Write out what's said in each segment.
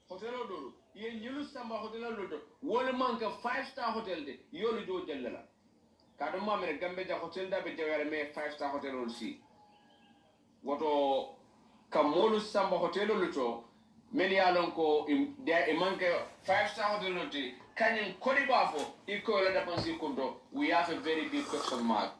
hotel do ye nyulu samba hotel do wala manka 5-star hotel de yolu do jellala kadu mamere gambe ja hotel da be jawere me 5-star hotel aussi woto kamolu samba hotel luto men yalon ko e manka 5-star hotel luti kanyen kodi bafo iko la dépenser kondo we have a very big question mark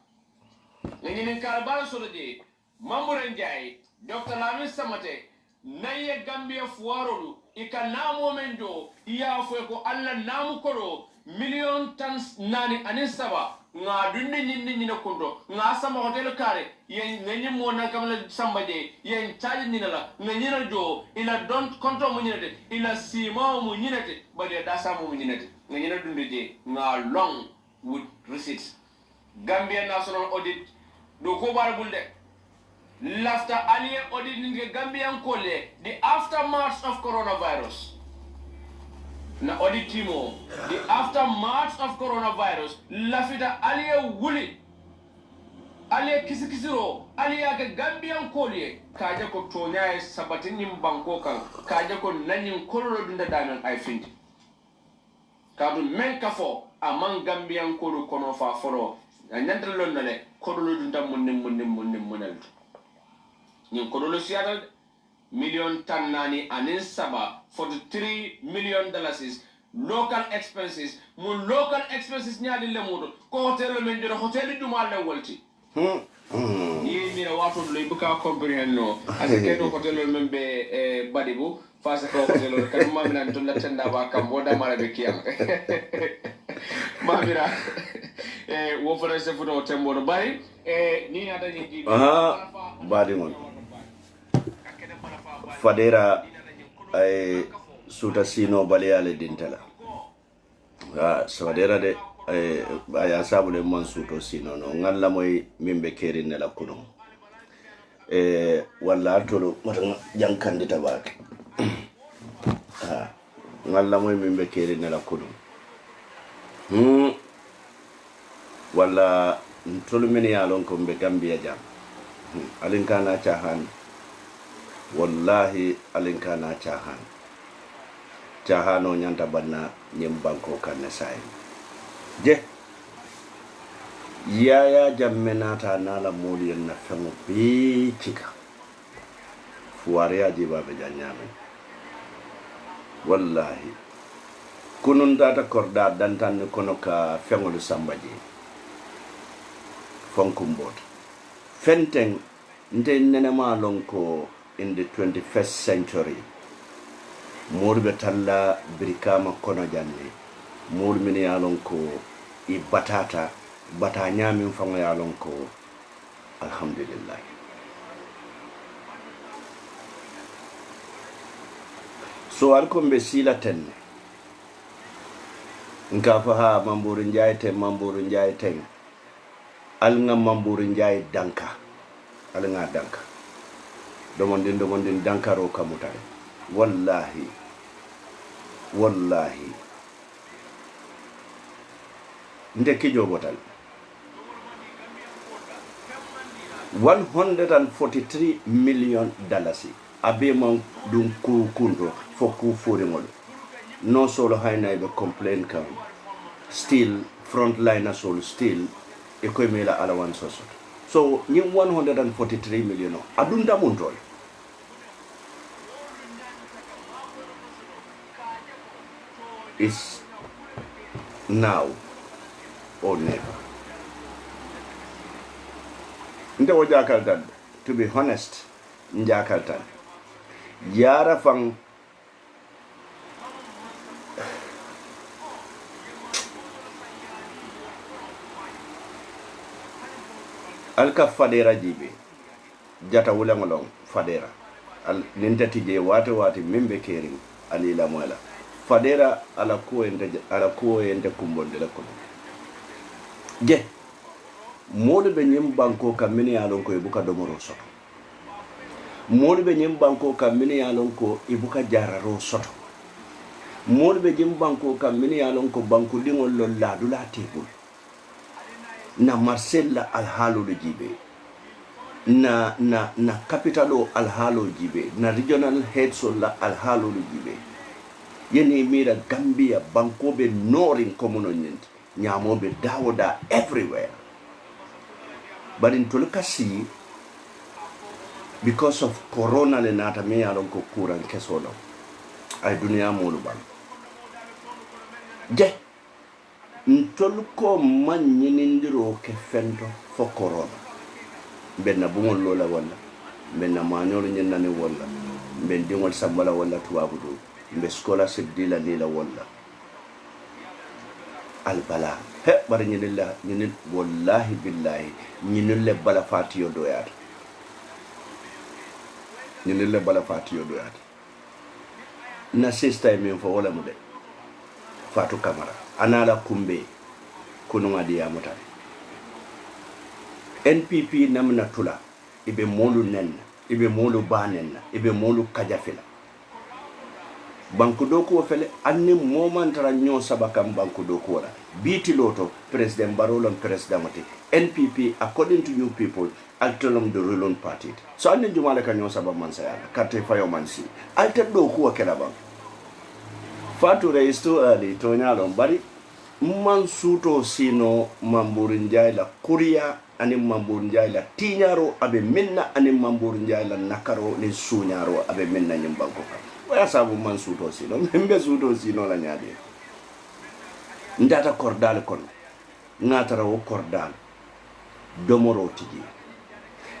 ngini kala so de mamoure ndjay dr Lamin Samate naye Gambia fuarolu ika namo mendo iya fo ko alla namu kodo million tons nani anisaba nga dunni nyinni nyina kondo nga sama hotel kare yen nganyi mo na kamala sambaje yen chaji nyinala nga nyina do ila don konto mu nyinete ila sima mu nyinete bade da samu mu nyinete nga nyina dunde je nga long with receipts Gambia National Audit do ko bar bulde Lafter alien auditing the Gambian Kole, the aftermath of coronavirus. Na audit timo, the aftermath of coronavirus, lafita alien wuli, alien kisikisiro, alien Gambian Kole, kaja ko tonya sabatin banko kan, kaja ko nanyin koloro dunda danan I think. Kadu menkafo among Gambian Kolu kono fa foro, anyantra londale, koloro dunda munel. Nyin kodolo siata million tannani anin saba $43 million local expenses mun local expenses nyaadi le mudo ko hotel men jero hotel duma le wolti yi mira wato le buka comprehend no asake do hotel men be badibu fasa ko hotel kan mamina to la tenda ba kam boda mara be kiyam mamira wo fara se fudo tembo do bari ni na dañi ji badi mon Fadera ay suta sino baleyale dintala Fadera de aya sabule man suto sino no ngalla moy mimbe kerin nela kuno walla tolo mata jankandi tabake ngalla moy mimbe kerin nela kuno walla tolo men yalon ko be Gambia jam alin kana chahan wallahi alinkana chahano nyanta banna nyim banko kanne sai je yaya jammenata nala moli na famo bi chika fuare aji babe janyame wallahi kunun data korda dantan kono ka fengolu sambaji fonkumbot fenten nte nenema lonko in the 21st century morbe talla birikama kono janne mol min yalon ko i bata nyami fango yalon ko alhamdulillah so alko mbe sila ten nka fa ha mamburu njaay ten alnga mamburu njaay danka alnga danka domondin dankaro kamutare wallahi 143 million dollars abe man dum kundo foku forimol no solo hayna be complain kam still frontliner solo still e ko mela alawan soso so ni 143 million adunda muntol is now or never. Ndewo jakaltan, to be honest, njakaltan. Yara fang alka fadera jibe jata wulangolong fadera al nintati je wate membe kering alila mwala fadera ala ko ende kumbonde la kono je molu be nyim banko ka mini alon ko ibuka domoro soto molu be nyim banko ka mini alon ko ibuka jararo soto molu be nyim banko ka mini alon ko banku dingol lol ladula tebul na Marcella al halu de jibe na capital o alhalo jibe na regional heads o la alhalo jibe yeni mira Gambia bankobe norin komuno nyenti nyamobe dawoda everywhere but in tulkasi because of corona le nata me alon ko kuran kesolo ay dunia molu ban je ntol ko man nyinindiro ke fento fo corona benna bungol lola wala benna mañol ñennane wala ben dingol sambala wala tuwabu do be scholarship dila lila wala al bala he bar ñinilla ñinil wallahi billahi ñinille bala fatiyo doyata ñinille bala fatiyo doyata na sister min fo wala mu de Fatou Camara anala kumbe kunu ngadi ya mutane NPP namna tula ibe molu nenna ibe molu banenna ibe molu kajafila banku doko fele anni momantara nyo sabakam banku doko wala biti loto president Barolon presidenti NPP according to you people altolom the ruling party so anni jumala kan nyo sabam man sayala karte fayo mansi alta doko wakela bang Fatou is too early to nyalon bari man suto sino mamburin jay la kuria ani mamburin jay la tinyaro abe minna ani mamburin jay la nakaro ni sunyaro abe minna nyimbanko waya sabu man suto sino membe suto sino la nyade ndata kordal kon ngatara wo kordal domoro tiji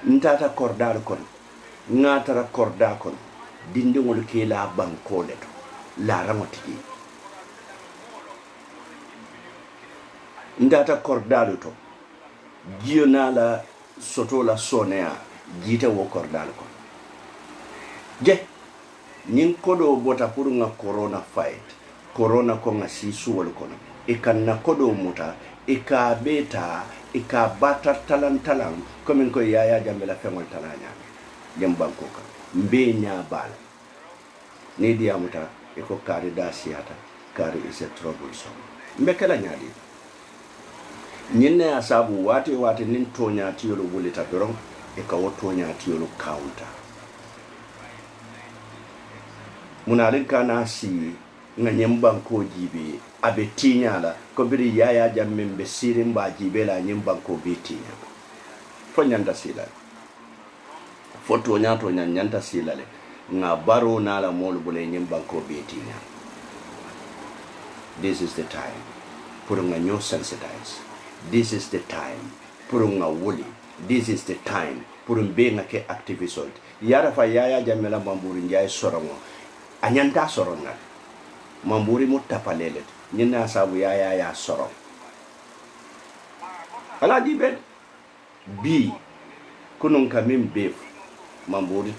ndata kordal kon ngatara korda kon dindingol ke la banko leto la ramotiji ndata kordalu to gionala soto la sonea jita wo kordalu ko je nin kodo bota pour nga corona fight corona ko nga sisu wol kono e kan na kodo muta e ka beta e ka bata talan comme ko yaya jambe la fengol talanya dem banko ka mbe nya bal ni dia muta e ko kari da siata kari is a troublesome mbe kala nyaadi nyinne asabu wate nin tonya tiyolo wulita doron e ka wotonya tiyolo counter munalin kana si nga nyemban ko jibe abe tinyala ko biri yaya jammen be sirin ba jibe la nyemban ko be tinya fo nyanda sila fo tonya nyanta sila le nga baro nala mol bule nyemban ko be tinya. This is the time pour nga nyo sensitize. This is the time pour nga wuli. This is the time pour mbe nga ke activist yara fa yaya jamela mamburi njay sorongo anyanta soronna mamburi mutapalele nyina sabu yaya ya soron ala di bet bi kunun kamin bef mamburi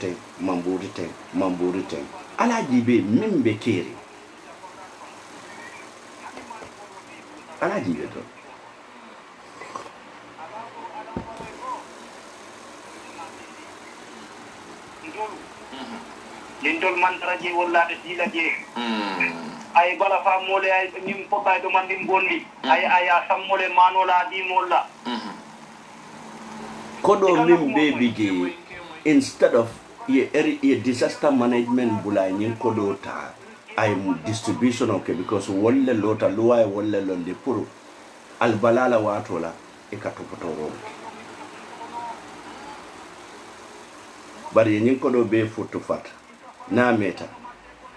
ten ala di be min be keri ala di beto lintol mantra je wala de dila je ay bala fa mole ay nim pokay do mandim gondi ay sam mole manola di molla kodo min baby je instead of a disaster management bulay nyin kodo ta ay distribution okay because wala lota luwa wala londe pour al balala watola e katopotoro bari nyin kodo be futu fat na meta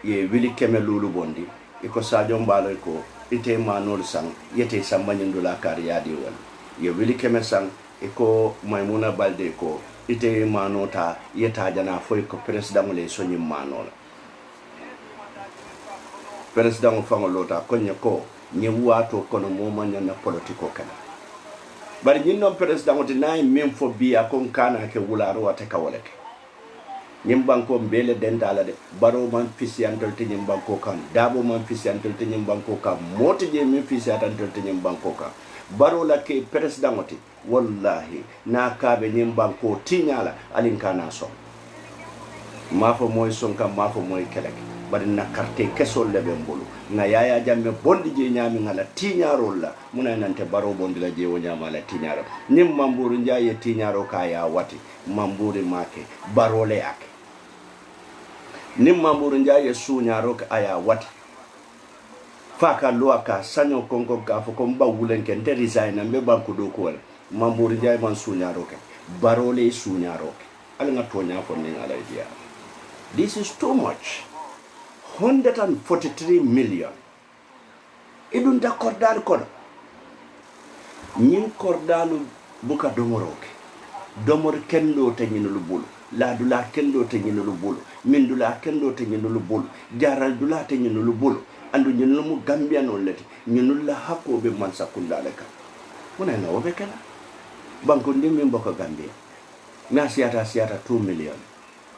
ye wili keme lulu bondi iko sadio mbalo ko ite manol sang yete sambanyin dula kariyadi wal ye wili keme sang iko maimuna balde ko ite manota yeta jana foy ko president le soni manola president fango lota konya ko nye wato kono moma nyana politiko kana bari nyinno president dinay mem fo biya kon kana ke wularo wata kawaleke nyimbanko mbele dentala de baro man fisiantal te nyimbanko kan dabo man fisiantal te nyimbanko kan moti je min fisiantal te nyimbanko kan baro la ke presidenti wallahi na kabe nyimbanko tinyala alin kana so mafo moy son kam mafo moy kelek bari na carte kesol le be mbulu na yaya jamme bondi je nyami ngala tiñarol la muna nante baro bondi la je wo nyama la tiñaro nim mamburu njaye tiñaro ka ya wati mamburi make barole yake nim mamburu njaye suñaro ka aya wati faka loaka sanyo konko ka fo ko mba wulen ken te resign na be banku do ko mamburu njaye man suñaro ka barole suñaro ka al nga tonya fo ni ala idea. This is too much. 143 million. Idun da kordal kono. Nyin kordalu buka domoroke. Domor kendo te nyinulu bulu. La dula kendo te nyinulu bulu. Min dula kendo te nyinulu bulu. Jaral dula te nyinulu bulu. Andu nyinulu mu Gambia non leti. Nyinulu la hako be mansa kundale ka. Muna na obe kala. Banko ndimi mboka Gambia. Na siata 2 million.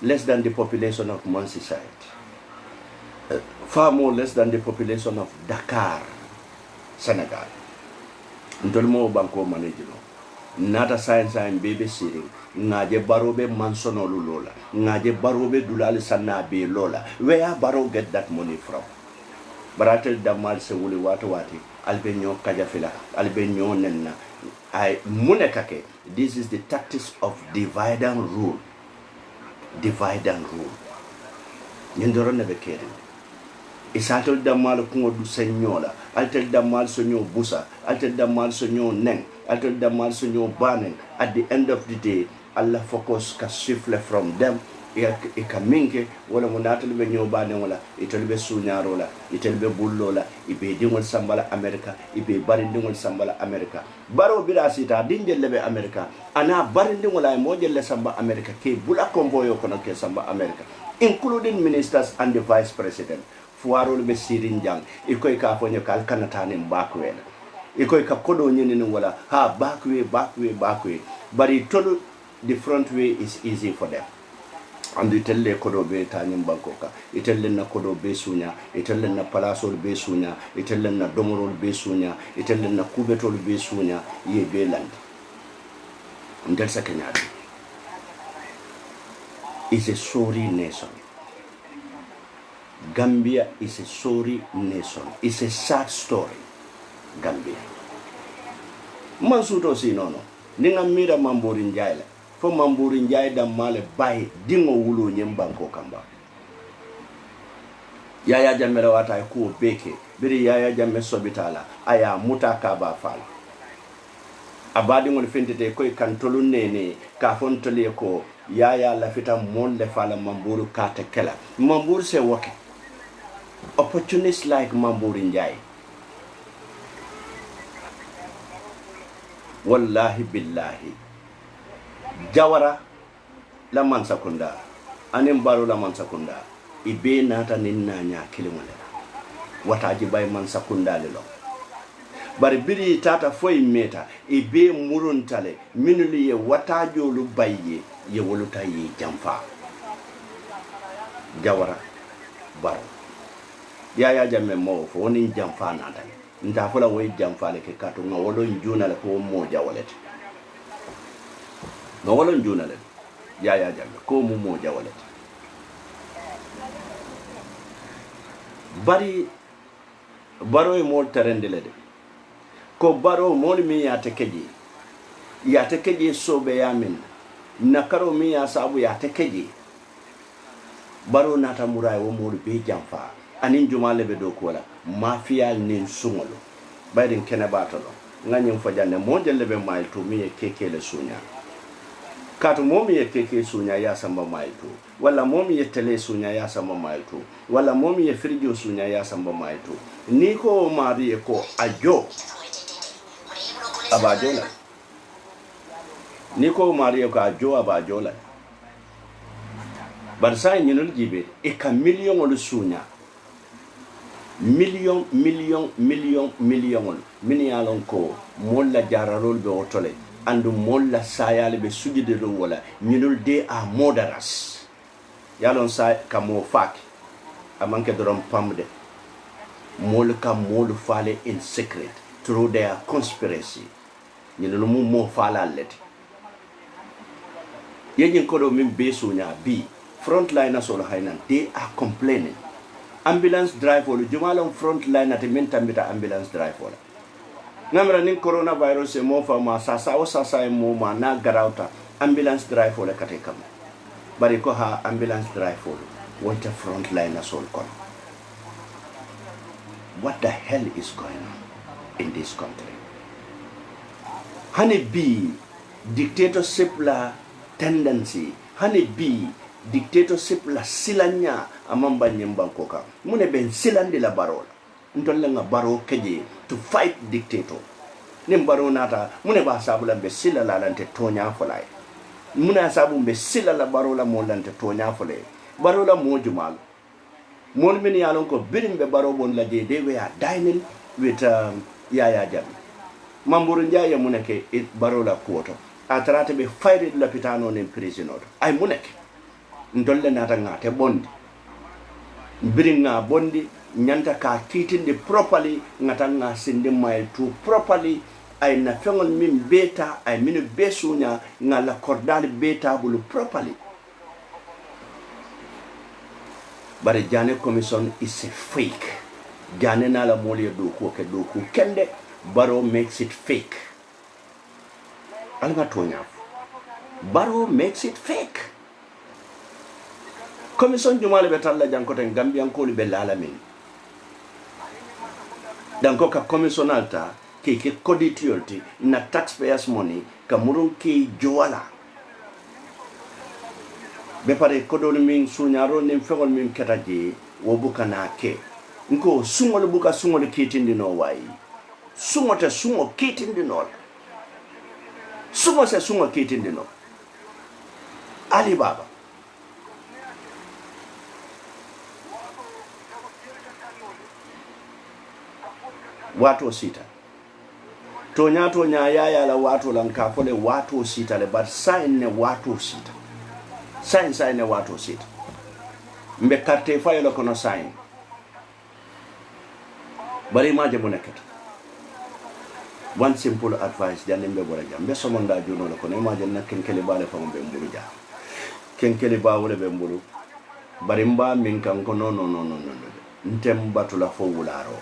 Less than the population of Merseyside. Far more less than the population of Dakar, Senegal. Ntolmo banko manejino. Nata science and baby sitting. Ngaje barobe mansono lola. Ngaje barobe dulali sana be lola. Where baro get that money from? Baratel damal se wuli wati. Albenyo kajafila. Albenyo nenna. I munekake. This is the tactics of divide and rule. Divide and rule. Nyindoro nebe keri. Isatel damal kungo du senyola. Altel damal sonyo busa. Altel damal sonyo neng. Altel damal sonyo banen. At the end of the day, Allah focus ka shifle from them. Ika minke wala munatel be nyo banen wala. Itel be sunyarola. Itel be bullola. Ibe dingol sambala America. Ibe barindingol sambala America. Baro bira sita dinje lebe America. Ana barindingola mojelle samba America. Ke bula konvoyo kono ke samba America. Including ministers and the vice president. Fuarol be sirin jang ikoy ka fonyo kal kanatani mbakwe ikoy ka kodo nyini wala ha backway bari tolu the front way is easy for them and itelle kodo be tani mbankoka itelle na kodo be sunya itelle na palasol be sunya itelle na domorol be sunya itelle na kubetol be sunya ye be land ndel sakanyadi is a sorry nation. Gambia is a sorry nation. It's a sad story. Gambia. Mansuto si nono. Ninga mira mamburi njaile. Fo mamburi njaile da male bayi dingo wulu nyembanko kamba. Yaya jamera wata ku beke. Biri yaya jamme sobitala. Aya muta kaba fal. Abadi ngol fentete koy kantolu nene ka fontole ko yaya lafita monde fala mamburu kate kela. Mamburu se wake. Opportunists like Mamburi Njai. Wallahi billahi. Jawara la mansakunda. Animbaru la mansakunda. Ibe nata ninna nya kilimole. Wataji bay mansakunda lelo. Bari biri tata foi meta. Ibe muruntale. Minuli ye watajo lu baye. Ye woluta ye jamfa. Jawara. Baro. Yaya jamme mo fo woni jamfa nata nda fola way jamfa le ke katu ngolo njuna le ko moja walete ngolo njuna le yaya jamme ko mu moja walete bari baro e mo terendele de ko baro mo mi ya tekeji sobe yamin nakaro mi ya sabu ya tekeji baro nata muray wo mo be jamfa anin jumale be do ko la mafia nin sungolo bayden kene batalo nganyim fajane mo jelle be mail to mi keke le sunya katu momi ye keke sunya ya samba mail to wala momi ye tele sunya ya samba mail to wala momi ye frigo sunya ya samba mail to ni ko mari ko ajo abajola ni ko mari ko ajo abajola barsa nyinul jibe e ka million o sunya million miniyalon ko molla jararol be otole andu molla sayale be sujide do wala ñinul de a moderas yalon sa kamo fak amanke dorom pamde mol kam mol fale in secret through their conspiracy ñinul mo fala leti yeñin ko do min be sunya bi frontline asol haynan they are complaining ambulance drive wala jumalon front line ati min tambita ambulance drive wala ngamra nin coronavirus e mo fa ma sasa o sasa e mo ma na garawta ambulance drive wala kate kam bari ko ha ambulance drive wala wonta front line asol kon. What the hell is going on in this country? Honey B, dictatorship la tendency. Honey B, dictatorship la silanya amamba nyembanko ka. Mune ben silandi la barola. Ntolle nga baro keje to fight dictator. Nim baro nata mune ba sabu la be sila la lante tonya folay. Mune sabu be sila la barola mo lante tonya folay. Barola mo jumal. Mon min yalon ko birim be baro bon la je they were dining with Yaya Jammeh. Mamburu Njaye muneke it barola kuoto. Atarate be fired la pitano in prison oto. Ay muneke. Ndolle nata ngate bondi. Biring nga bondi nyanta ka kitindi properly ngata nga sindi mile to properly ay na fengol min beta ay minu besunya nga la kordali beta bulu properly. But the Jane Commission is a fake. Jane nala moli doku ke doku kende Barrow makes it fake. Alga tonya. Barrow makes it fake. Commission jumale betalla jankoten Gambian ko be lalamin. Danko ka commission alta ke koditiolti na taxpayers money ka murun ke joala. Be pare kodol min sunyaro nim fegol min ketaje wo buka na ke nko sungol buka sungol kitindi no wai sungo te sungo kitindi no sungo se sungo kitindi no Ali Baba watu sita tonya yaya la watu lanka fole watu sita le but sign ne watu sita sign ne watu sita mbe carte faylo kono sign bari maje mo nekata one simple advice jande mbe bora jam be somonda juno lo kono maje nakken kele bale fa mbe mbulu ja ken kele ba wole be mbulu bari mba min kan ko no ntem batula fo wularo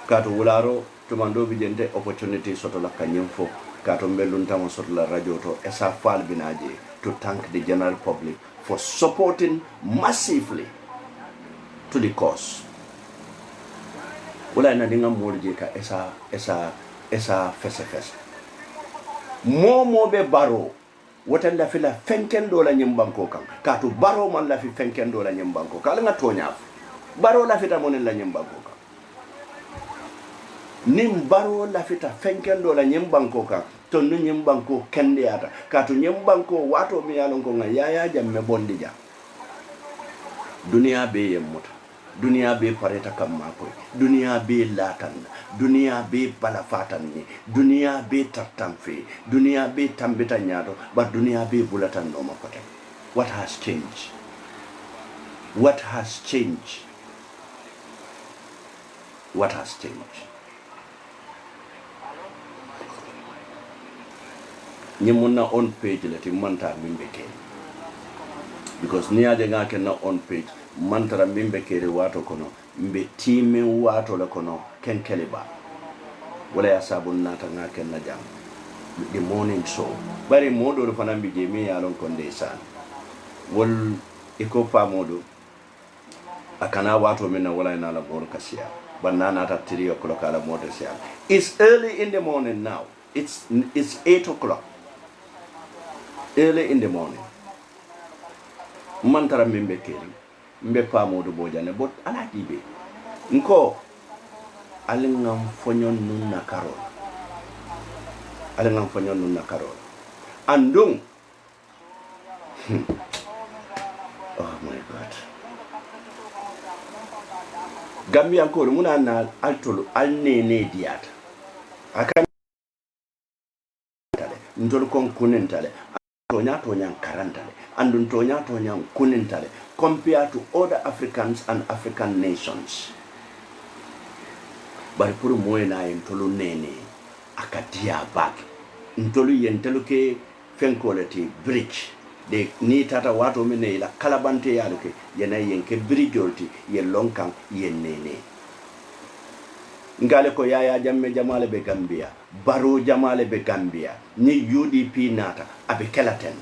kato wularo to mando bi jente opportunity soto la kanyem fo kato mbelun tamo soto la radio to esa fal binaje to thank the general public for supporting massively to the cause. Wala na dinga molje ka esa fese. Mo be baro wota la fila fenken do la nyimbanko kan ka to baro man la fi fenken do la nyimbanko ka la nga tonya baro la fita mon la nyimbanko kan nim baro la fita fenken do la nyimbanko kan to no nyimbanko kende ata ka to nyimbanko wato mi yalon ko nga Yaya Jammeh bondi ja dunia be yemuta dunia be pareta kam mako dunia be latan dunia be balafatan ni dunia be tartanfe dunia be tambita nyaado ba dunia be bulatan no makote. What has changed? What has changed? What has changed? Nyimuna on page leti manta mimbeke because niaje ngake na on page mantara mimbeke wato kono mbe time wato la kono kenkele ba wala ya sabun nata ngake na jam the morning show bari modo do fana mbije mi ya lon konde san wol iko pa modo akana wato minna wala na la bor kasiya banana ta 3 o'clock ala modo siya. It's early in the morning now. It's 8 o'clock early in the morning. Mantara mimbe keri mbe pa modu bojane bot ala dibe nko alingam fonyon nun na karol andung oh my god Gambia ko muna na altolo alnene diata akan tale ndol kon kunentale tonya karantale andun tonya kunintale compared to other Africans and African nations. Bari puru moye na yentolo nene akatia back ntolu yentelo ke fenkoleti bridge de ni tata wato min ila kalabante yaluke yana yenke bridjolti ye lonkan yennene ngale ko yaya jamme jamale be Gambia baro jamale be Gambia ni UDP nata abe kelaten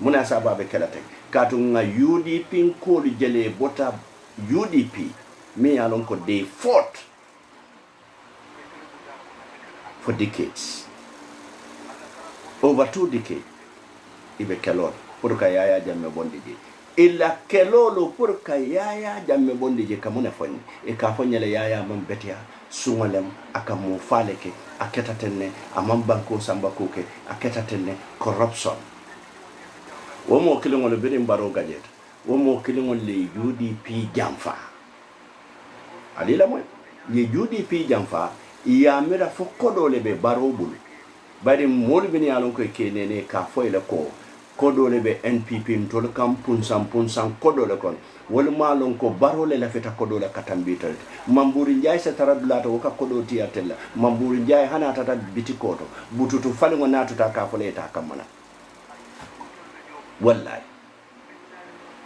muna saba abe kelaten katu nga UDP ko jele bota UDP me alon ko they fought for decades over 2 decades ibe kelol pour ka yaya jamme bondiji illa kelolo pour ka yaya jamme bondiji kamune fonni e ka fonyele yaya mam betia sungolem aka mo faleke aketatenne amam banko samba koke aketatenne corruption womo kilingol birim baro gajet womo kilingol le UDP jamfa alila moy ye UDP jamfa ya mera fo kodole be baro bulu bari mol bini alon ko kenene ka foyle ko kodole be NPP mtol kam punsan kodole kon wol malon ko barole la feta kodole katambital mamburi njay sa taradulata ko kodo tiatella mamburi njay hana tata bitikoto bututu fali ngo natuta ka foleta kamana wallahi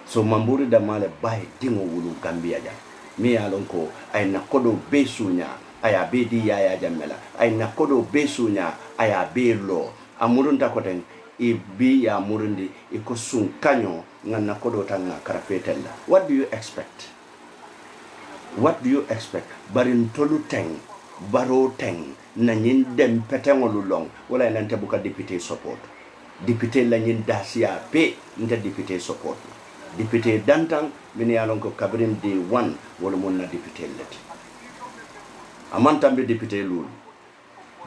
so mamburi da male bay dingo wulu Gambia ja mi alon ko ay na kodo be sunya aya be di yaya jammela ay na kodo be sunya aya be lo amurunta ko ten e bi ya murundi e ko sun kanyo nganna kodo tanga karafetella what do you expect barin tolu teng baro teng na nyin dem petengolu long wala nante buka député support député la nyin dasia be nta député support député dantang min yalon ko kabrim de 1 wala monna député lati amantambe député lul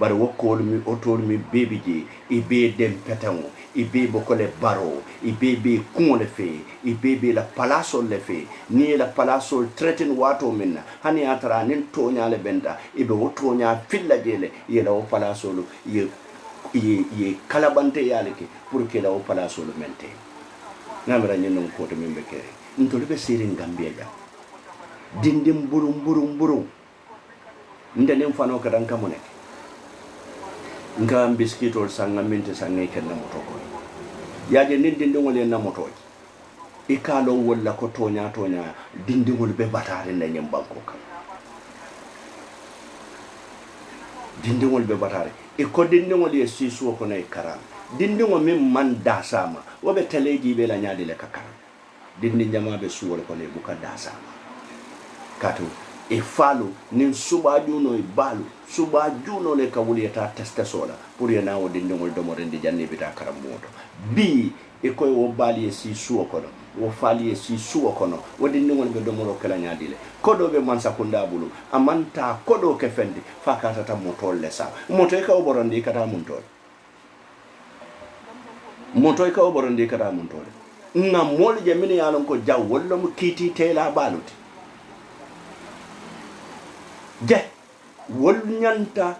bare wokkol mi otol mi bebiji ibe dem petango ibe bokole baro ibe be kunle fe ibe la palaso le fe ni la palaso tretin wato minna hani atara nin tonya le benda ibe wotonya filla jele yela o palaso lu ye kalabante yaleke pour que la o palaso lu mente namira nyin ko to min be kere ntoli be sirin Gambia ja dindim burum ndenen fano kadan kamone nga biskitol sanga minte sanga kenna moto ko yaje nin dindingol en na moto e kalo wala ko tonya dindingol be batare na nyam banko kan dindingol be batare e ko dindingol e sisu ko nay karam dindingol min man dasama wobe teleji be la nyaade le kakara dindi jama be suwol ko le buka dasama kato e falu nin suba juno e balu suba juno le kawuli ta testa sola pour yana o dindingol domo rendi janne bita karam moto bi e koy wo bali e si suwo kono wo fali e si suwo kono wo dindingol be domo ro kala nyaadile kodo be man sakunda bulu amanta kodo ke fendi fakata ta moto le sa moto e ka oborandi kata muntol moto e ka oborandi kata muntol nga mol je min yalon ko jaw wollo mo kiti tela baluti je wol nyanta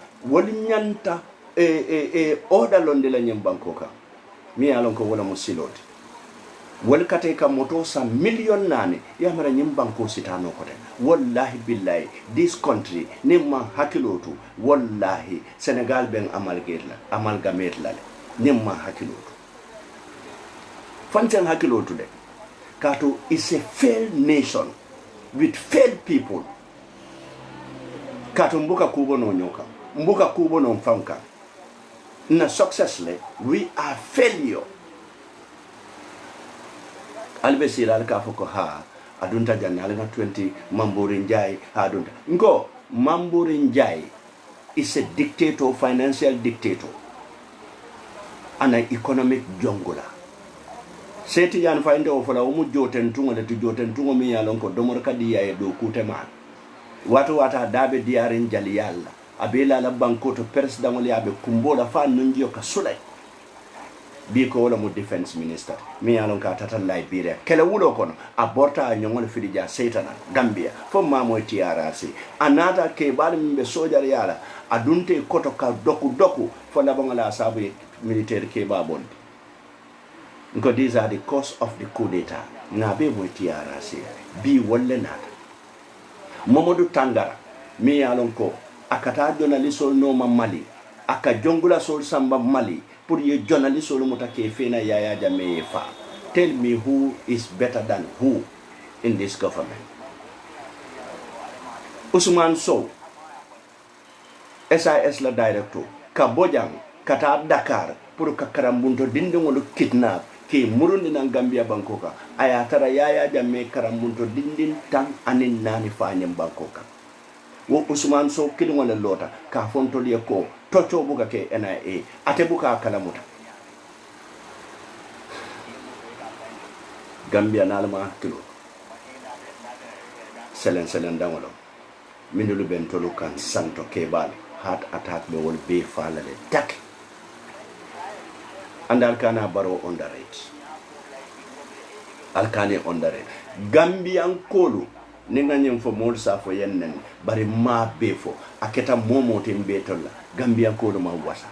oda londe la nyem banko ka mi alon ko wala musiloti wol kate ka moto sa million nane ya mara nyem banko sitano ko de wallahi billahi this country ne ma hakilotu wallahi Senegal ben amalgamate la ne ma hakilotu fanten hakilotu de kato is a failed nation with failed people kato mbuka kubo no nyoka mbuka kubo no mfanka na successfully we are failure albesira alka foko ha adunta janale na 20 Mamburi Njai adunta ngo Mamburi Njai is a dictator, financial dictator and an economic jungler. Seti yan find out for umu joten tungo le joten tungo mi yalon ko domor kadi ya do kutema watu wata dabe diarin jaliyalla abela la banko to president wali abe kumbola fa nunjio ka sulay bi ko wala mo defense minister mi yalon ka tata Liberia kele wulo kono aborta nyongol fidija setana Gambia fo mamo TRC anata ke bal mbe sojar yala adunte koto ka doku fo la bangala sabu militaire ke babondi. Because these are the cause of the coup d'etat. Nabe mo TRC bi wolle nata Mamadou Tangara mi yalon ko akata journalist no Mali aka jongula sol samba Mali pour ye journalist olu mutake fena Yaya Jammeh fa. Tell me who is better than who in this government. Usman Sow, SIS la director, ka Bojang, kata Dakar, pour ka karambunto dindingolu kidnap, ke murundi na Gambia Bankoka, ayatara Yaya Jammeh karambunto dindin tan anin nani fanyem Bankoka. Wo Usman Sow kidingole lota, ka fontoli ko, tocho buka ke NIA, ate buka kalamuta. Gambia nalama kilo. Selen dangolo. Mindulu bentolu kan santo kebal. Heart attack be wol be falale tak. And Alkana Baro underrate. Alkane underrate. Gambian kolu ninga nyem fo mol sa fo yennen bari ma befo aketa momo tembe tolla Gambian kolu ma wasa.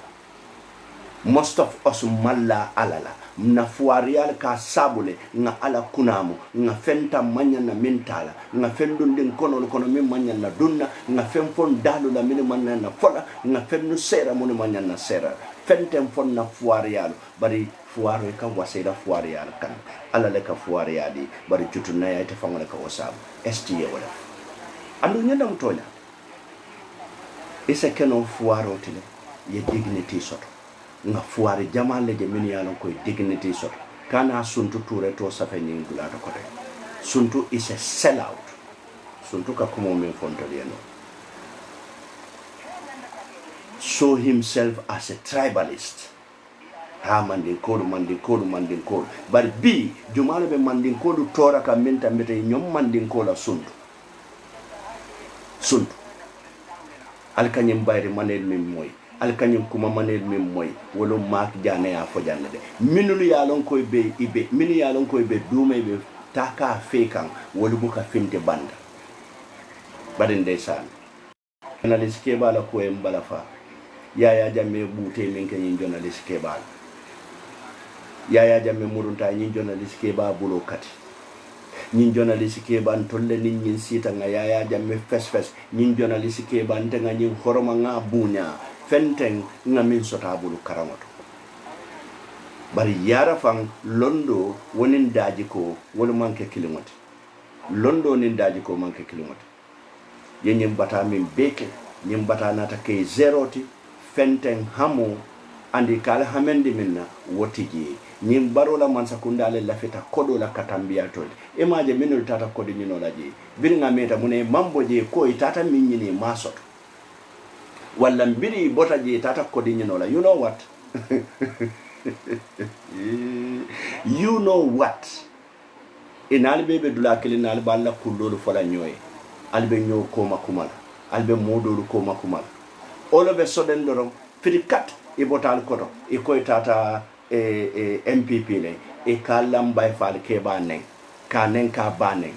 Most of us malla alala na fuarial ka sabule nga ala kunamu nga fenta manya na mentala nga fendundin kono min manya na dunna nga fon dalu la min manya na fola nga fennu sera mun manya na sera fentem fon na fuarial bari fuaro ka waseda fuarial kan ala le ka fuariadi bari jutu na ya te fangole ka wasabu STA wala andu nyanda mtonya ese keno fuaro tile ye dignity soto nga fuare jamale je min yalon koy dignity soto kana suntu toure to safe nyingula to kote suntu is a sellout suntu ka kumo min fontolieno show himself as a tribalist ha mandin kodu but bi jumale be mandin kodu tora ka minta mete nyom mandin kola suntu alkanyim bayri manel min moy alkanyim kuma manel min moy wolo mak jane ya fo janne de minulu yalon koy be ibe minu yalon koy be duma be taka fekan wolo buka finte banda badin desan journalist ke bala ko en bala fa Yaya Jammeh bute min kanyin journalist ke bala Yaya Jammeh murunta nyin journalist ke ba bulo kati nyin journalist ke ban tolle nyin sita nga Yaya Jammeh fes nyin journalist ke ban tanga nyin horoma nga bunya fenten nga min sota bulu karamoto bari yara fang londo wonin daji ko wolu manke kilimoti londo nin daji ko manke kilimoti ye nyim bata min beke nyim bata nata ke zeroti fenten hamu andi kala hamendi minna wotiji nyim barola man sakunda le lafeta kodo la katambia tole imaje minul tata kodi nyino laji biringa meta mune mambo je ko itata minyini masoto wala mbiri bota je tata kodi nyino la you know what you know what inal bebe dula kilina al balla kullu fola nyoy albe nyo koma kumala albe modolu koma kumala all of a sudden dorom firikat e botal koto e koy tata MPP le e kalam bay fal ke banen kanen ka banen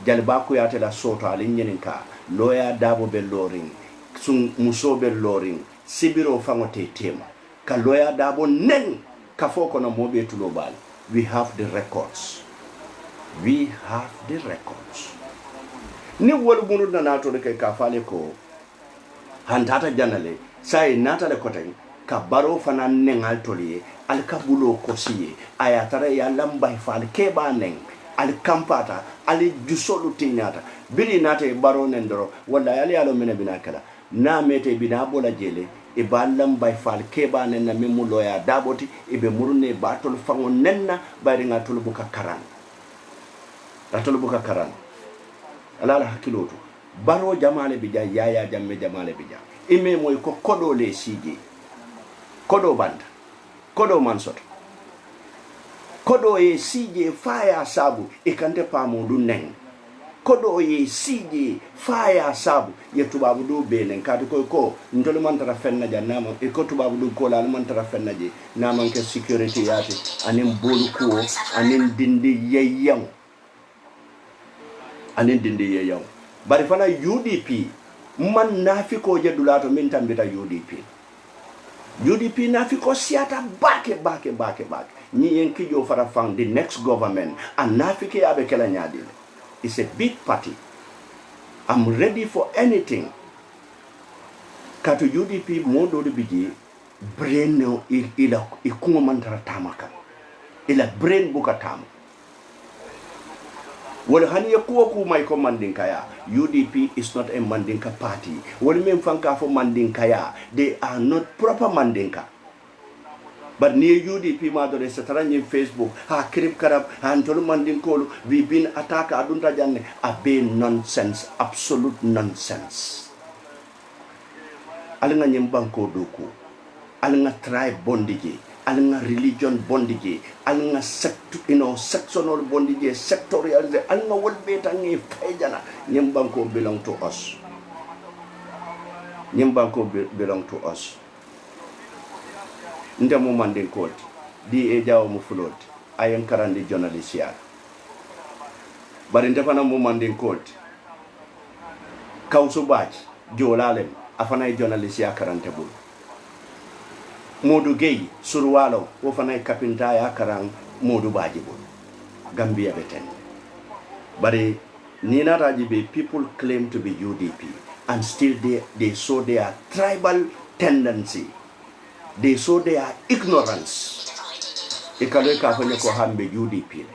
jalba ko yata la soto alin nyenin ka loya dabo be loring sun muso be loring sibiro fangote tema ka loya dabo nen ka foko na mobe tulo bal we have the records ni wol bunu na nato de ka fale ko hantata janale sai nata le koten ka baro fana nengal toliye al kabulo kosiye ayatara ya lamba fal ke banen al kampata al jusolu tinyata biri nata baro nendoro wala yali alo mena binakala na mete bina bola jele e ballam bay fal ke banen na memu loya daboti e be murune batol fango nenna bayri ngatul buka karan atol buka karan ala hakiloto baro jamale bija Yaya Jammeh jamale bija ime moy ko kodo le sije kodo banda kodo mansoto kodo e sije faya sabu e kante pamu du nen kodo e sije faya sabu ye tubabu do benen kati ko ndol man tara fenna jannama e ko tubabu do ko la man tara fenna je naman ke security yati anen bolu ko anen dindi yeyyam bari fana UDP man nafiko je dulato min tambita UDP nafiko siata bake ni yenki jo fara fang the next government and nafike abe kala nyadi it's a big party I'm ready for anything katu UDP modo de biji brain no ila ikungo mantara tamaka ila brain buka tama wala hani yakuwa ku mai ko mandinkaya UDP is not a mandinka party wala men fanka fo mandinkaya they are not proper mandinka but near UDP madore sataranyi Facebook ha krip karab han tolu mandinkolu we been attack adunta janne abe nonsense absolute nonsense alinga nyimbanko doku alinga tribe bondije alinga religion bondije alinga sectional bondije sectorial alinga wolbeta ngi fayjana nyimbanko belong to us nyimbanko belong to us ndemo manden koti di e jawo mu fuloti ayen karandi journalist ya bari ndefana mu manden koti kawsu baaj jolalem afana journalist ya karante bul Modou Gueye surwalo wo fanay kapinta ya karang Modou Badji bul Gambia beten bari ni nataji be people claim to be UDP and still they show their tribal tendency, they show their ignorance. Ikalo ka fanya ko hambe UDP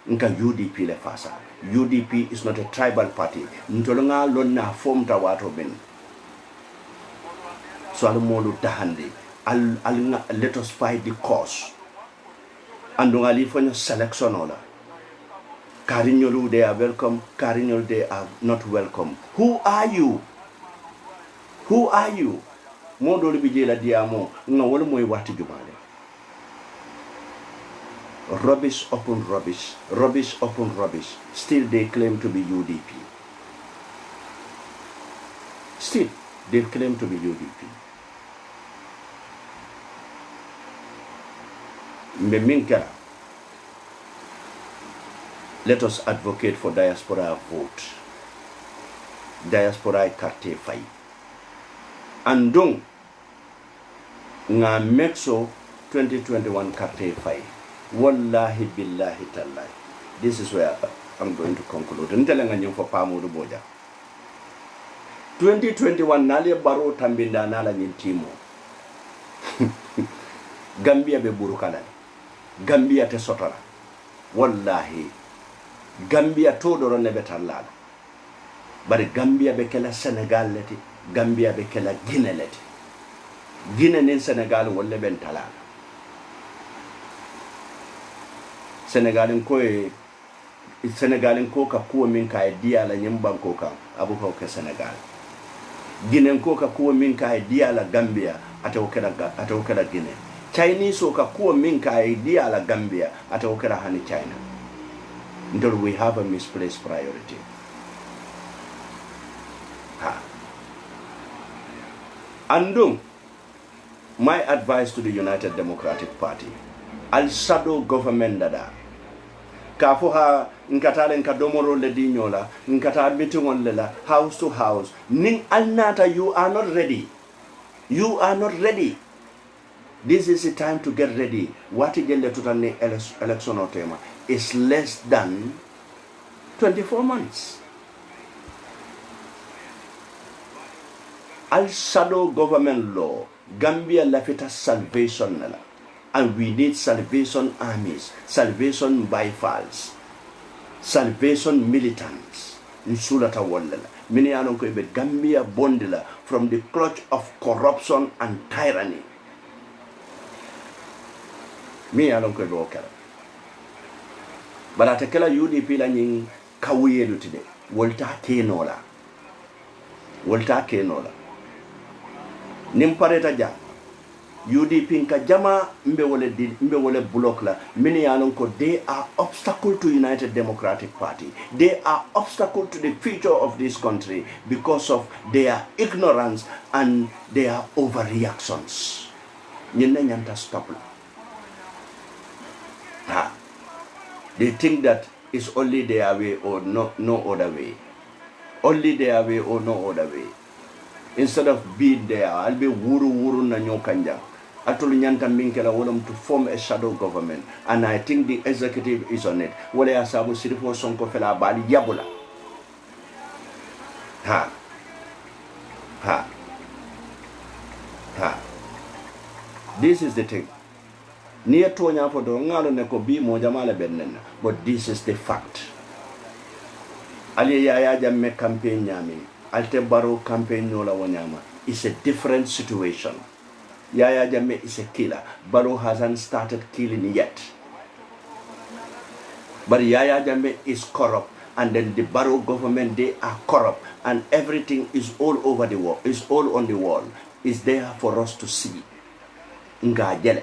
nka UDP le fasa. UDP is not a tribal party. Ntolonga lonna form ta wato ben. So almolu tahandi let us fight the cause. Andunga li fanya selection ola. Karinyolu they are welcome, Karinyolu they are not welcome. Who are you? Who are you? Modo li bijela diamo nga wala moy wati jumale. Rubbish upon rubbish, rubbish upon rubbish. Still they claim to be UDP. Still they claim to be UDP. Meminka, let us advocate for diaspora vote. Diaspora carte fai. Andong nga mexo 2021 carte fai. Wallahi billahi tallahi. This is where I'm going to conclude. Ntelenga nyofo pamudu boja. 2021 nale baro tambinda nala nyintimo. Gambia be burukala. Gambia te sotara. Wallahi. Gambia todoro nebe talala. Bari Gambia be kela Senegal leti. Gambia be kela Guinea leti. Guinea nin Senegal wolle ben talala. Senegalin ko ka kuwa min ka diya la nyimban ko ka abu ko ke Senegal. Guinea ko ka kuwa min ka diya la Gambia ataw kala Guinea. Chinese ko ka kuwa min ka diya la Gambia ataw kala hani China. Until we have a misplaced priority. Andung, my advice to the United Democratic Party, al shadow government dada kafo ha nkatale nkadomoro le dinyola nkata meeting on lela house to house ning alnata you are not ready, you are not ready. This is the time to get ready. What jelle tutane election otema is less than 24 months. Al shadow government law Gambia lafita salvation nala. And we need salvation armies, salvation bifals, salvation militants. Nsulata wallala. Mini anonko ibe Gambia bondila from the clutch of corruption and tyranny. Mi anonko ibe okara. But atakela UDP la nying kawuye lutide. Volta kenola. Volta kenola. Nimpareta jang. UDP nka jama mbe wole block la mini ko they are obstacle to United Democratic Party. They are obstacle to the future of this country because of their ignorance and their overreactions. Nyenne nyanta stop. They think that it's only their way or no other way. Only their way or no other way. Instead of being there, I'll be wuru na nyokanja. Atulu nyanta minkela wolom to form a shadow government, and I think the executive is on it. Wole asabu sirifo sonko fela bali yabula. This is the thing. Near Tonya for the Ngalo Neko be Mojamala Benena. But this is the fact. Ali Yaya Jamme campaign Yami, Alte Baro campaign Yola Wanyama. It's a different situation. Yaya Jamme is a killer. Baro hasn't started killing yet. But Yaya Jamme is corrupt. And then the Baro government, they are corrupt. And everything is all over the wall. It's all on the wall. It's there for us to see. Nga jele.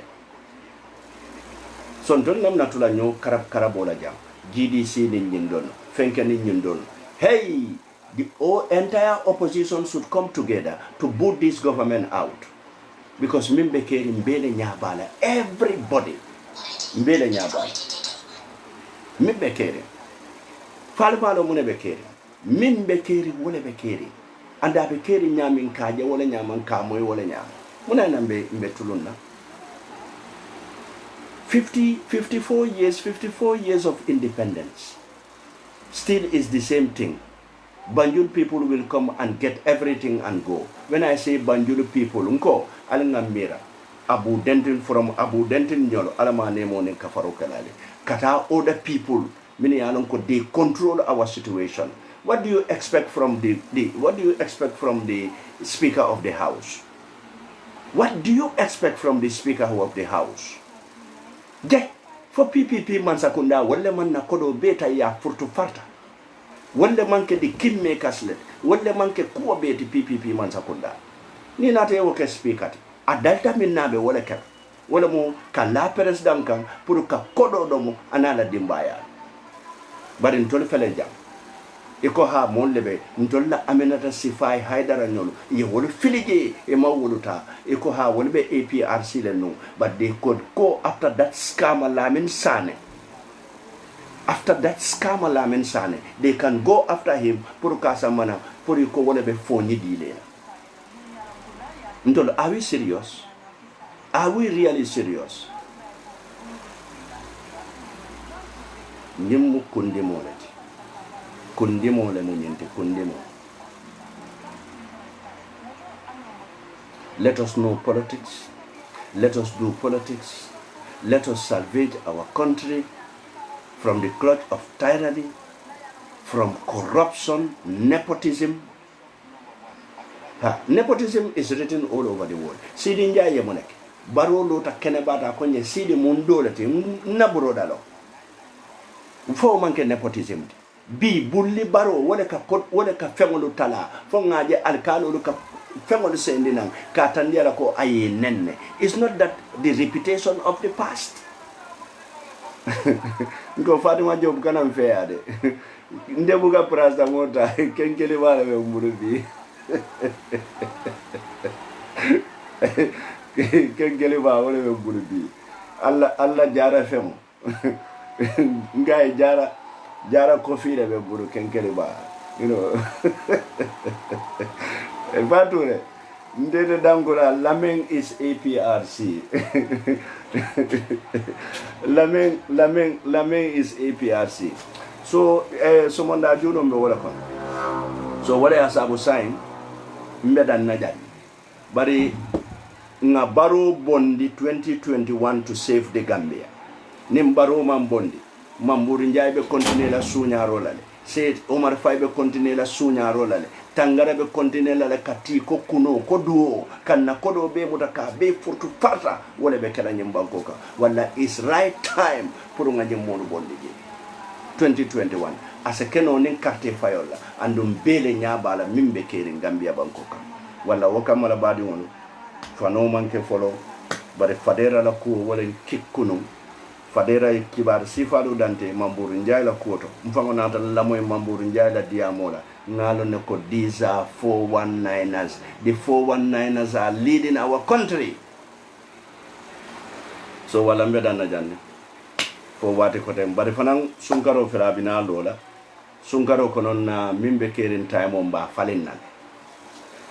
So ndonnam natula nyo karabola jam. GDC ni nyindon. Fenke ni nyindon. Hey, the entire opposition should come together to boot this government out. Because mimbe keri mbele nyabala. Everybody. Mbele nyabala. Mimbe keri. Falmalo mune bekeri. Mimbe keri wole bekeri. Anda bekeri nyamin kaje wole nyaman kamoy wole nyam. Muna nambe mbetulunna. 54 years of independence. Still is the same thing. Banjul people will come and get everything and go. When I say Banjul people, unko alangambira Abu Dentin from Abu Dentin nyolo alama nemo ne kafaro kalale. Kata other people mini alonko they control our situation. What do you expect from the Speaker of the House? What do you expect from the Speaker of the House? Je, for PPP man sakunda wale man na kodo beta ya furtu farta. Wale man ke di kingmakers let. Wale man ke kuwa beti PPP man sakunda. Ni nate woke speaker ti. Adalta min nabe wale ke. Wale mo ka la president kan puru ka kodo domo anala dimbaya. Bari ntoli fele jam. Iko ha mon lebe ntolla Aminata Sifai Haidara nyolo ye wolu filije e ma woluta iko ha wolu be APRC le no, but they could go after that scammer Lamin Sane. After that scammer Lamin Sane, they can go after him puru kasa mana puru ko wolu be foni dile. Ntolo, are we serious? Are we really serious? Nimu kundimo le. Kundimo le munyente kundimo. Let us know politics. Let us do politics. Let us salvage our country from the clutch of tyranny, from corruption, nepotism. Nepotism is written all over the world. Sidi njaye monek. Baro lota kenebata konye sidi mundolati naburo dalo. Fo manke nepotism. Bi bulli baro wole ka fengolu tala fo ngaje alkalo ka fengolu sendinang ka tandiara ko ayi nenne. It's not that the reputation of the past. Ngo Fatima Job kana mfeade ndebuga prasta mota kenkele wala be murubi kenkele ba wala be murubi alla jara femo ngai jara kofi le be buru kenkele ba, you know. Fature ndede dangola Lameng is APRC. Lameng is APRC. So someone that you know me wala kon. So wala ya sabu sign mbedan najani. Bari nga baro bondi 2021 to save the Gambia. Nim baro man bondi. Mamburi Njai be continue la sunya rolale. Said Omar Fai be continue la sunya rolale. Tangara be continue la kati ko kuno ko duo kanna kodo be mutaka be furtu farta wala be kala nyimbanko ka. Wala is right time pour nga nyimono bondi 2021 asekeno nin carte fayola andum bele nyabala mimbe keri Gambia bankoka. Wala wakamala badi wono fano manke follow bare fadera la ko wala kikkunum Fadera kibar sifadu dante Mamburu Njai la kuoto mfango nata lamoy Mamburu Njai la diamola ngalo ne ko these are 419ers. The 419ers are leading our country. So wala mbeda na jande fo wate ko tem bari fanan sunkaro firabina lola sunkaro konon na mimbe kerin time on ba falinnan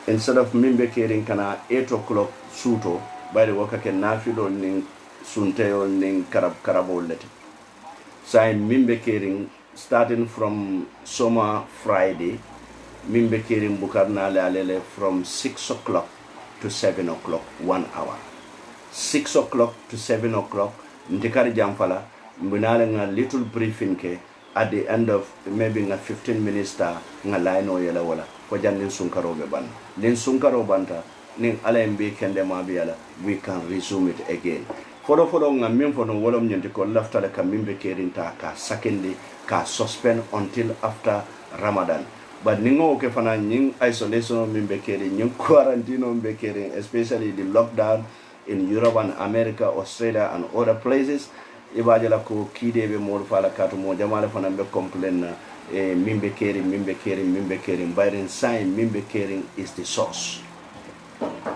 instead of mimbe kerin kana 8 o'clock suto bari wakake nafilo ning sunteyol ning karabol leti say mimbe kering starting from summer Friday mimbe kering bukarna lalele from 6 o'clock to 7 o'clock 1 hour 6 o'clock to 7 o'clock ntikari jamfala mbinale nga little briefing ke at the end of maybe nga 15 minutes ta nga line o yela wala ko jannin sunkaro be ban nin sunkaro banta nin ala mbi kende ma bi yala we can resume it again fodo nga min fono wolom nyenti ko laftale ka mimbe kerinta ka sakindi ka suspend until after Ramadan but ningo ke fana ning isolation mimbe keri ning quarantine mimbe keri especially the lockdown in Europe and America, Australia and other places ibajala ko kidebe mo fala katu mo jamale fana be complain na mimbe kering by sign mimbe kering is the source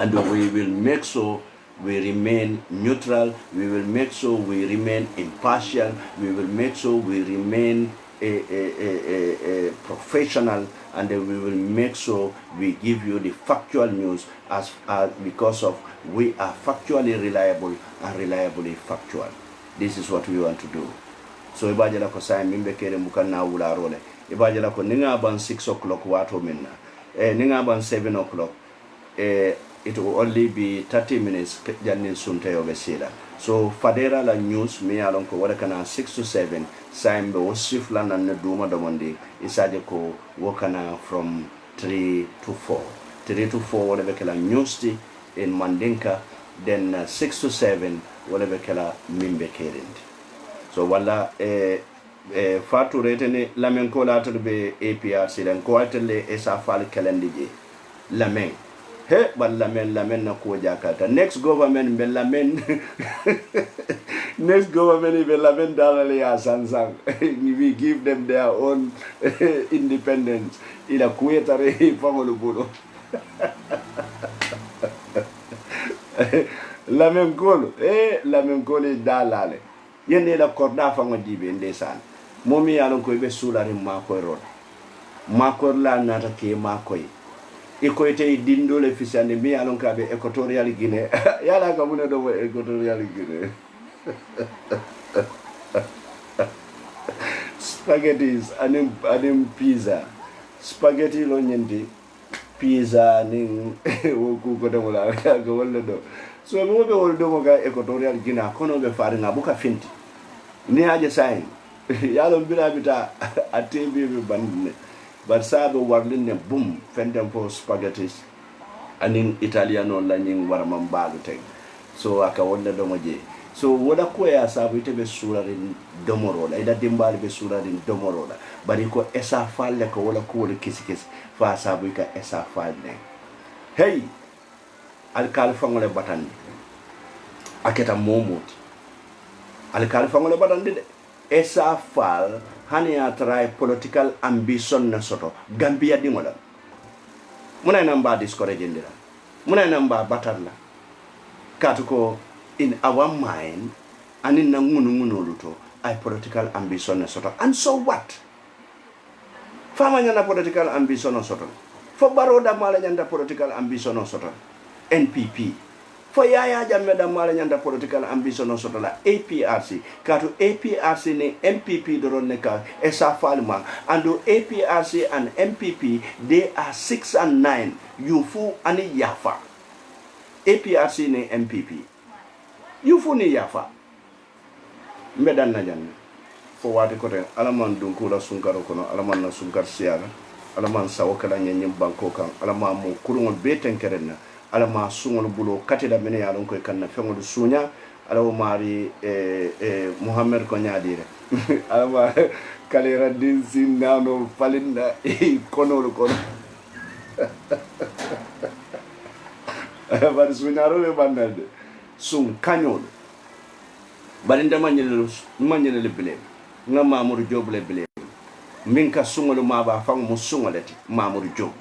and we will make sure we remain neutral, we will make sure we remain impartial, we will make sure we remain a professional, and we will make sure we give you the factual news as because of we are factually reliable and reliably factual. This is what we want to do. So ibajala ko say mimbe kere mukanna wula role ibajala ko ninga ban 6 o'clock wato minna ninga ban 7 o'clock it will only be 30 minutes jannin sunta yobe sila. So fadera la news me alon ko wada kana 6 to 7 saimbe wasif la nan duma domondi isaje ko wokana from 3 to 4 wada be kala news in Mandinka, then 6 to 7 wada be kala mimbe kerindi. So wala fatu retene lamen ko la to be APRC den ko atele esa fal kalendije lamen he but lamen na ko jakata next government be lamen next government be lamen dalale ya sansang we give them their own independence ila kuetare fangolo bulo lamen kolo dalale yende la korda fango dibe ndesan momi yalon ko be sulari makoy rod makor la nata ke makoy iko ite dindole fisande mi yalon ka be equatorial Guinea yala ka mune do equatorial Guinea spaghettis anim pizza spaghetti lo nyenti pizza ning woku ko de wala ko wala do so mo be wol do mo ga equatorial Guinea kono be fari nga buka finti ni aje sain yalo bila bita atembe be bandne but sabe warline boom fendem for spaghettis anin italiano la nying warman balu tek so aka wonde do mo je so woda ko ya sabu ite be surarin domorola ida dimbali be surarin domorola bari ko esa falle ko wala ko wala kisi fa sabu ka esa falle hey alkal fangole batandi aketa momot alkal fangole batandi de esa fal hani atrai political ambition na soto Gambia dingola muna namba discourage ndira muna namba batarla katuko in our mind and in ngunu luto I political ambition na soto and so what fama nyana political ambition na soto fo baroda mala nyanda political ambition na soto NPP fo yaya jamme da mala nyanda political ambition na soto la APRC katu APRC ne MPP doron ne ka esa falma and APRC and MPP they are 6 and 9 yufu ani yafa APRC ne MPP yufu ni yafa mbedan na janne fo wati kote alaman dunkula sunkaro kono alaman na sunkar siara alaman sawokala nyanyim banko kan alama mo kurungol beten kerenna alama sungol bulo katida mene yalon koy kanna fengol sunya alawo mari Muhammad ko nyaadire alama kalera din sinano falinda kono kono bari sunyaro be bandade sun kanyol bari ndamanyele bile nga Mamour Diop le bile minka sungolo maba fang mu sungoleti Mamour Diop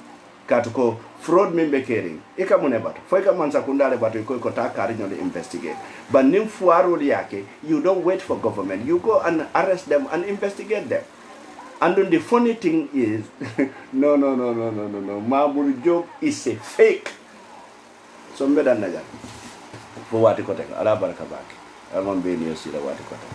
katuko fraud mimbe kering ika mune bato foi ka mansa kundale bato ko ta kari nyole investigate but nim fuaro yake you don't wait for government, you go and arrest them and investigate them. And then the funny thing is no Mamour Diop is a fake so mbeda naja fo wati ko tek ala baraka baki almon be ni sila wati ko tek